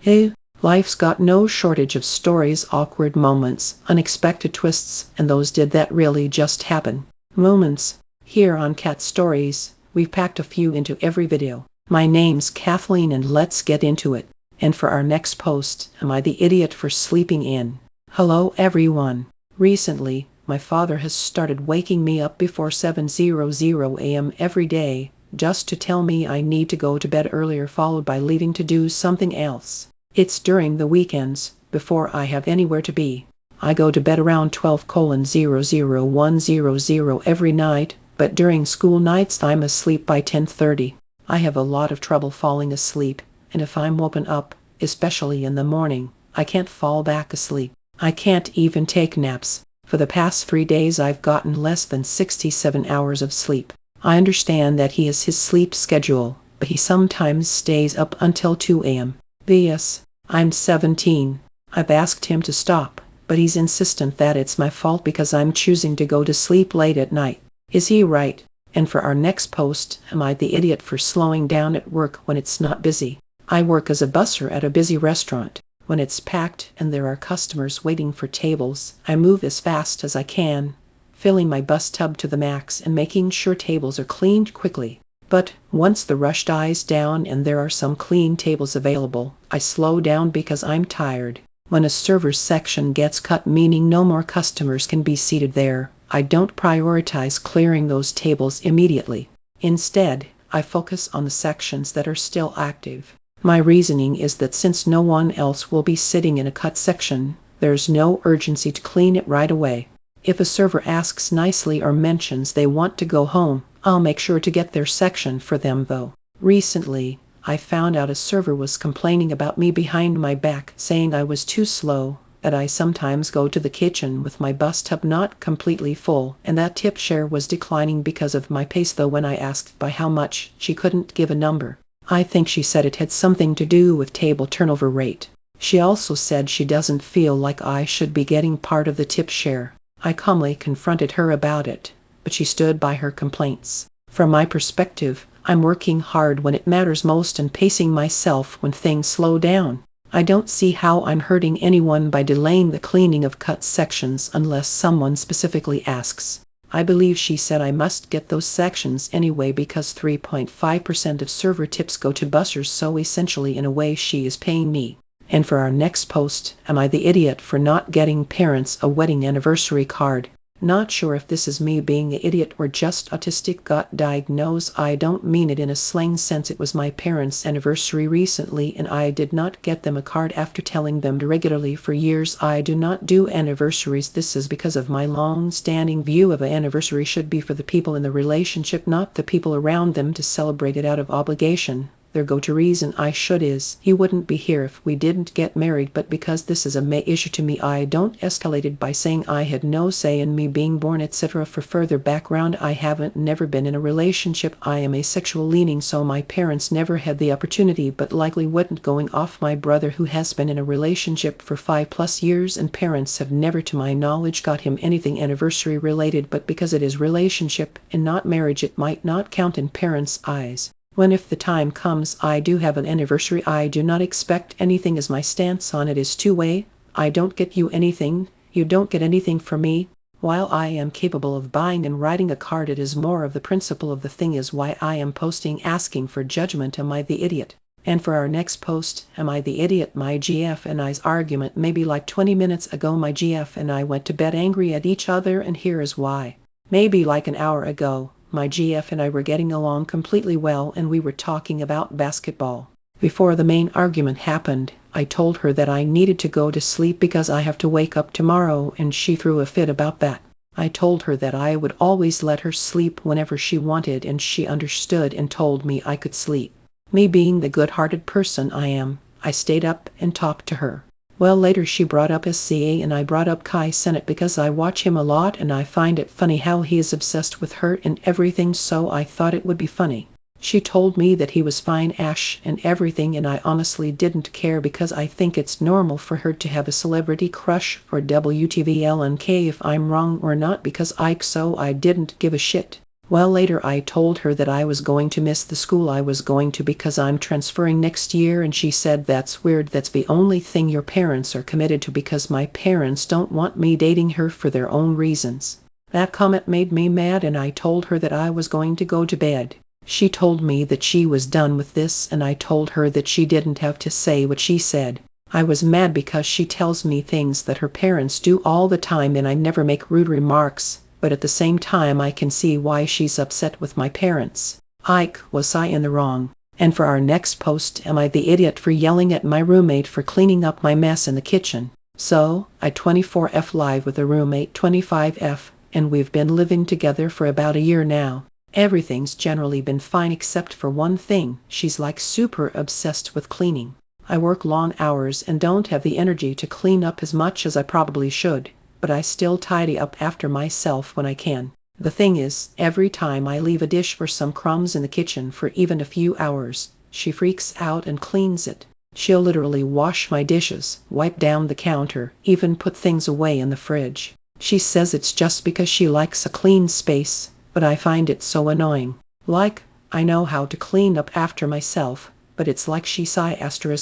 Hey, life's got no shortage of stories, awkward moments, unexpected twists, and those did that really just happen moments. Here on Cat Stories, we've packed a few into every video. My name's Kathleen and let's get into it. And for our next post, am I the idiot for sleeping in? Hello everyone. Recently, my father has started waking me up before 7:00 a.m. every day, just to tell me I need to go to bed earlier, followed by leaving to do something else. It's during the weekends, before I have anywhere to be. I go to bed around 12:00 every night, but during school nights I'm asleep by 10:30. I have a lot of trouble falling asleep, and if I'm woken up, especially in the morning, I can't fall back asleep. I can't even take naps. For the past 3 days I've gotten less than 67 hours of sleep. I understand that he has his sleep schedule, but he sometimes stays up until 2 a.m. Yes, I'm 17. I've asked him to stop, but he's insistent that it's my fault because I'm choosing to go to sleep late at night. Is he right? And for our next post, am I the idiot for slowing down at work when it's not busy? I work as a busser at a busy restaurant. When it's packed and there are customers waiting for tables, I move as fast as I can, filling my bus tub to the max and making sure tables are cleaned quickly. But once the rush dies down and there are some clean tables available, I slow down because I'm tired. When a server's section gets cut, meaning no more customers can be seated there, I don't prioritize clearing those tables immediately. Instead, I focus on the sections that are still active. My reasoning is that since no one else will be sitting in a cut section, there's no urgency to clean it right away. If a server asks nicely or mentions they want to go home, I'll make sure to get their section for them though. Recently, I found out a server was complaining about me behind my back, saying I was too slow, that I sometimes go to the kitchen with my bus tub not completely full, and that tip share was declining because of my pace, though when I asked by how much, she couldn't give a number. I think she said it had something to do with table turnover rate. She also said she doesn't feel like I should be getting part of the tip share. I calmly confronted her about it, but she stood by her complaints. From my perspective, I'm working hard when it matters most and pacing myself when things slow down. I don't see how I'm hurting anyone by delaying the cleaning of cut sections unless someone specifically asks. I believe she said I must get those sections anyway because 3.5% of server tips go to bussers, so essentially in a way she is paying me. And for our next post, am I the idiot for not getting parents a wedding anniversary card? Not sure if this is me being the idiot or just autistic got diagnosed. I don't mean it in a slang sense. It was my parents' anniversary recently and I did not get them a card after telling them regularly for years I do not do anniversaries. This is because of my long-standing view of an anniversary should be for the people in the relationship, not the people around them, to celebrate it out of obligation. Their go-to reason I should is, he wouldn't be here if we didn't get married, but because this is a issue to me I don't escalate it by saying I had no say in me being born, etc. For further background, I haven't never been in a relationship. I am asexual leaning, so my parents never had the opportunity, but likely wouldn't. Going off my brother who has been in a relationship for 5+ years and parents have never to my knowledge got him anything anniversary related, but because it is relationship and not marriage it might not count in parents' eyes. When if the time comes I do have an anniversary, I do not expect anything as my stance on it is two-way. I don't get you anything, you don't get anything from me. While I am capable of buying and writing a card, it is more of the principle of the thing is why I am posting asking for judgment. Am I the idiot? And for our next post, am I the idiot? My GF and I's argument maybe like 20 minutes ago. My GF and I went to bed angry at each other and here is why. Maybe like an hour ago, my GF and I were getting along completely well and we were talking about basketball. Before the main argument happened, I told her that I needed to go to sleep because I have to wake up tomorrow, and she threw a fit about that. I told her that I would always let her sleep whenever she wanted and she understood and told me I could sleep. Me being the good-hearted person I am, I stayed up and talked to her. Well, later she brought up SCA and I brought up Kai Cenat because I watch him a lot and I find it funny how he is obsessed with her and everything, so I thought it would be funny. She told me that he was fine Ash and everything, and I honestly didn't care because I think it's normal for her to have a celebrity crush or WTVLNK if I'm wrong or not because so I didn't give a shit. Well, later I told her that I was going to miss the school I was going to because I'm transferring next year, and she said, "That's weird, that's the only thing your parents are committed to, because my parents don't want me dating her for their own reasons." That comment made me mad, and I told her that I was going to go to bed. She told me that she was done with this, and I told her that she didn't have to say what she said. I was mad because she tells me things that her parents do all the time, and I never make rude remarks, but at the same time I can see why she's upset with my parents. Ike, was I in the wrong? And for our next post, am I the idiot for yelling at my roommate for cleaning up my mess in the kitchen? So, I 24F live with a roommate 25F, and we've been living together for about a year now. Everything's generally been fine except for one thing: she's like super obsessed with cleaning. I work long hours and don't have the energy to clean up as much as I probably should, but I still tidy up after myself when I can. The thing is, every time I leave a dish or some crumbs in the kitchen for even a few hours, she freaks out and cleans it. She'll literally wash my dishes, wipe down the counter, even put things away in the fridge. She says it's just because she likes a clean space, but I find it so annoying. Like, I know how to clean up after myself, but it's like she's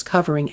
covering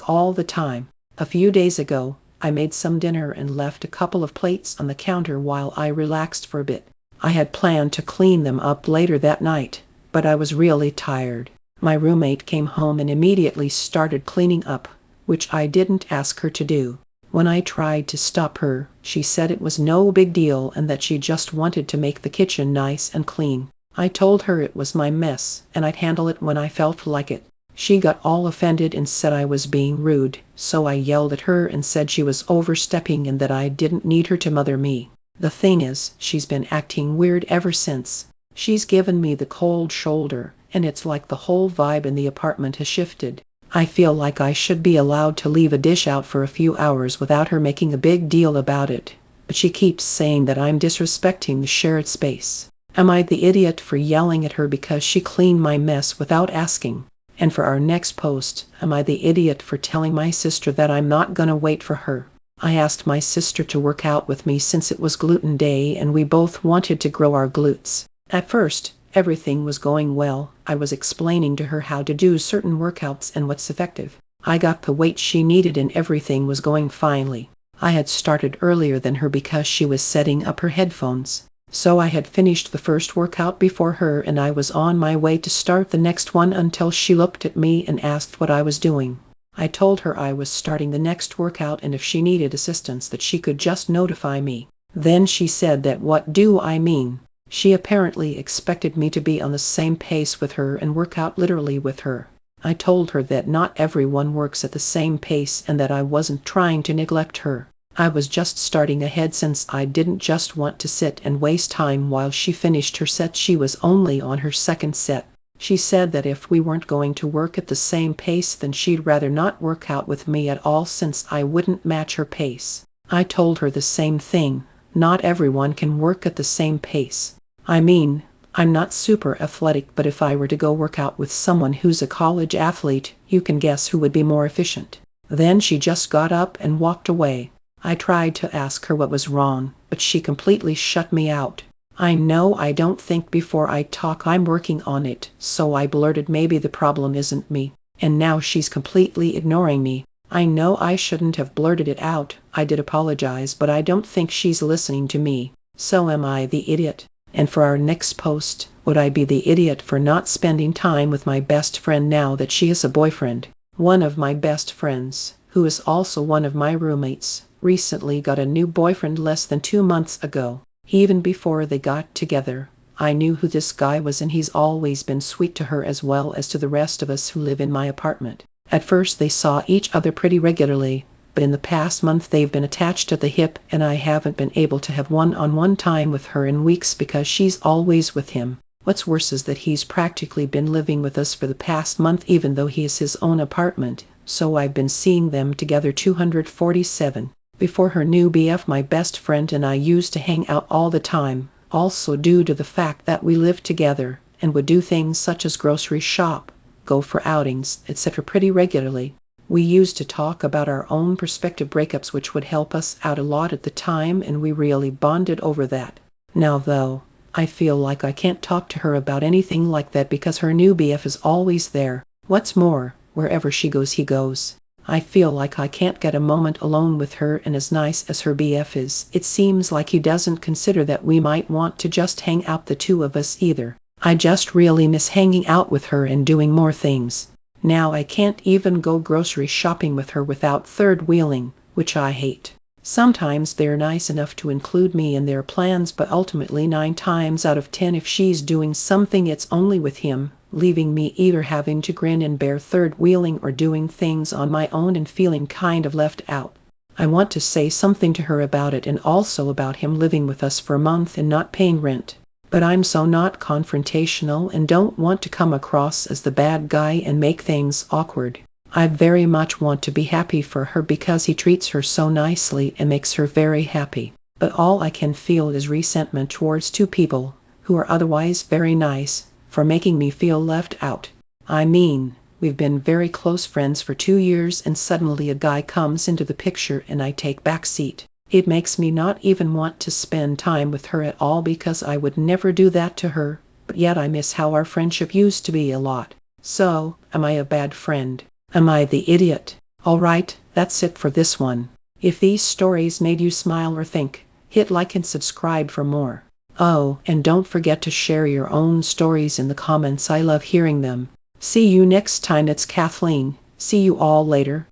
all the time. A few days ago, I made some dinner and left a couple of plates on the counter while I relaxed for a bit. I had planned to clean them up later that night, but I was really tired. My roommate came home and immediately started cleaning up, which I didn't ask her to do. When I tried to stop her, she said it was no big deal and that she just wanted to make the kitchen nice and clean. I told her it was my mess, and I'd handle it when I felt like it. She got all offended and said I was being rude, so I yelled at her and said she was overstepping and that I didn't need her to mother me. The thing is, she's been acting weird ever since. She's given me the cold shoulder, and it's like the whole vibe in the apartment has shifted. I feel like I should be allowed to leave a dish out for a few hours without her making a big deal about it, but she keeps saying that I'm disrespecting the shared space. Am I the idiot for yelling at her because she cleaned my mess without asking? And for our next post, am I the idiot for telling my sister that I'm not gonna wait for her? I asked my sister to work out with me since it was gluten day and we both wanted to grow our glutes. At first, everything was going well. I was explaining to her how to do certain workouts and what's effective. I got the weight she needed and everything was going finely. I had started earlier than her because she was setting up her headphones. So I had finished the first workout before her and I was on my way to start the next one until she looked at me and asked what I was doing. I told her I was starting the next workout and if she needed assistance that she could just notify me. Then she said that what do I mean? She apparently expected me to be on the same pace with her and work out literally with her. I told her that not everyone works at the same pace and that I wasn't trying to neglect her. I was just starting ahead since I didn't just want to sit and waste time while she finished her set. She was only on her second set. She said that if we weren't going to work at the same pace then she'd rather not work out with me at all since I wouldn't match her pace. I told her the same thing. Not everyone can work at the same pace. I mean, I'm not super athletic, but if I were to go work out with someone who's a college athlete, you can guess who would be more efficient. Then she just got up and walked away. I tried to ask her what was wrong, but she completely shut me out. I know I don't think before I talk. I'm working on it, so I blurted maybe the problem isn't me, and now she's completely ignoring me. I know I shouldn't have blurted it out. I did apologize, but I don't think she's listening to me. So am I the idiot? And for our next post, would I be the idiot for not spending time with my best friend now that she has a boyfriend? One of my best friends, who is also one of my roommates, recently got a new boyfriend less than 2 months ago. Even before they got together, I knew who this guy was and he's always been sweet to her as well as to the rest of us who live in my apartment. At first they saw each other pretty regularly, but in the past month they've been attached at the hip and I haven't been able to have one-on-one time with her in weeks because she's always with him. What's worse is that he's practically been living with us for the past month even though he has his own apartment, so I've been seeing them together 247. Before her new BF, my best friend and I used to hang out all the time, also due to the fact that we lived together and would do things such as grocery shop, go for outings, etc. pretty regularly. We used to talk about our own prospective breakups, which would help us out a lot at the time, and we really bonded over that. Now though, I feel like I can't talk to her about anything like that because her new BF is always there. What's more, wherever she goes he goes. I feel like I can't get a moment alone with her, and as nice as her BF is, it seems like he doesn't consider that we might want to just hang out the two of us either. I just really miss hanging out with her and doing more things. Now I can't even go grocery shopping with her without third wheeling, which I hate. Sometimes they're nice enough to include me in their plans, but ultimately 9 times out of 10 if she's doing something it's only with him, leaving me either having to grin and bear third wheeling or doing things on my own and feeling kind of left out. I want to say something to her about it and also about him living with us for a month and not paying rent. But I'm so not confrontational and don't want to come across as the bad guy and make things awkward. I very much want to be happy for her because he treats her so nicely and makes her very happy. But all I can feel is resentment towards two people, who are otherwise very nice, for making me feel left out. I mean, we've been very close friends for 2 years and suddenly a guy comes into the picture and I take back seat. It makes me not even want to spend time with her at all because I would never do that to her, but yet I miss how our friendship used to be a lot. So, am I a bad friend? Am I the idiot? Alright, that's it for this one. If these stories made you smile or think, hit like and subscribe for more. Oh, and don't forget to share your own stories in the comments. I love hearing them. See you next time. It's Kathleen. See you all later.